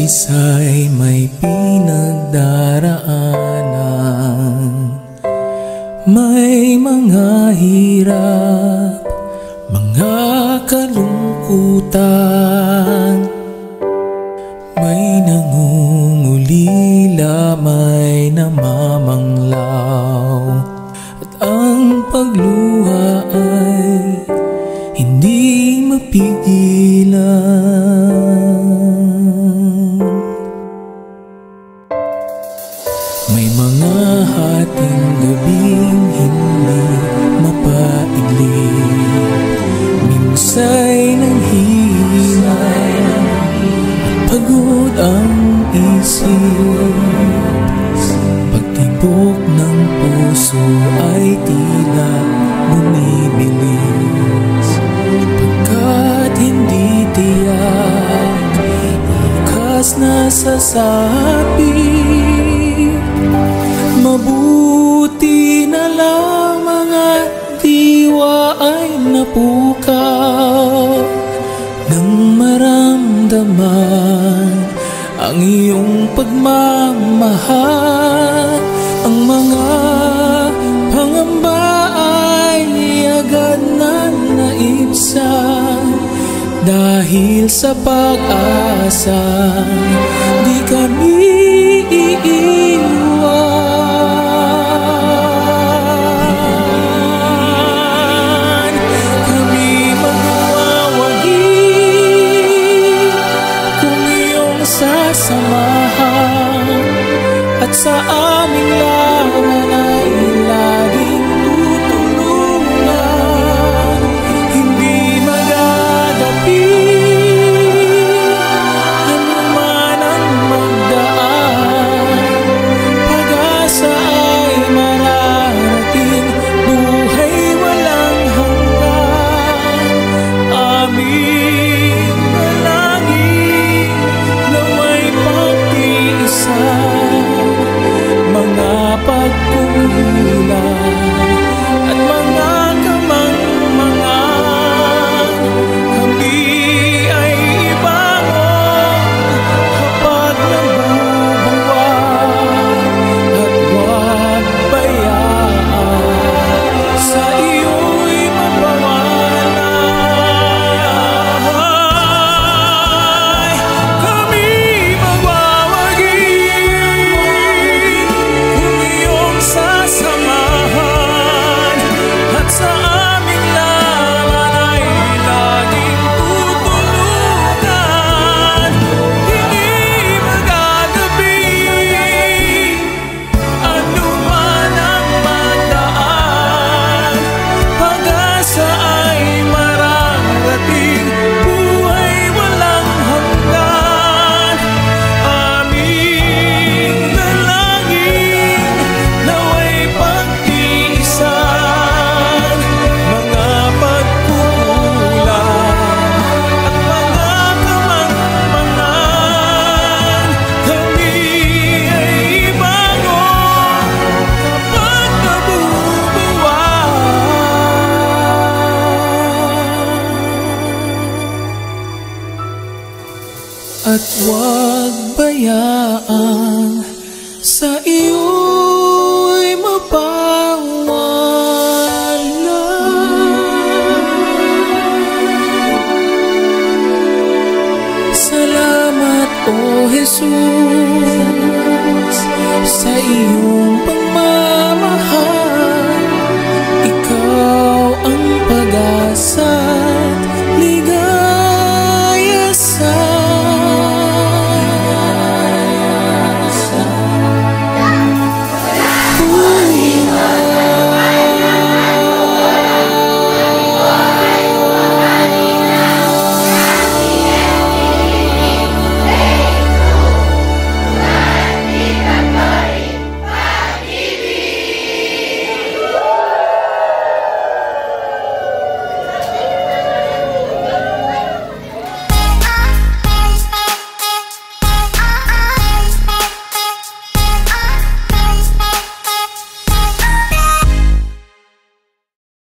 Isa'y may pinagdaraanan, may mga hirap, mga kalungkutan, may nangungulila, may namamanglaw, at ang pagluha ay hindi mapigilan. May mga hating gabing hindi mapaiglit, minsa'y nanghihina at pagod ang isip. Pagtibok ng puso ay tila bumibilis, pagkat hindi tiyak, ikas na sasabi. Mabuti na lang mga diwa ay napukaw nang maramdaman ang iyong pagmamahal. Ang mga pangamba ay agad na naibsan dahil sa pag-asa di kami iiwan. At sa aming laban ay laging tutulungan, hindi magagapi anuman ang magdaan. Pag-asa ay mararating, buhay walang hanggan. Aming dalangin nawa'y pagtiisan mga pagkukulang at mga kamangmangan. Kami ay ibangon kapag nabubuwag, at huwag bayaan sa iyo'y mapawalay. Kami magwawagi sasamahan, at sa aming laban ay laging tutulungan, hindi magagabi anuman ang magdaan. Pag-asa ay mararating, buhay walang hanggan. Aming dalangin nawa'y pagtiisan mga pagkukulang at mga kamangmangan. Kami ay ibangon kapag nabubuwag, at huwag bayaan sa iyo'y mapawala. Salamat, O Jesus, sa iyong pagmamahal.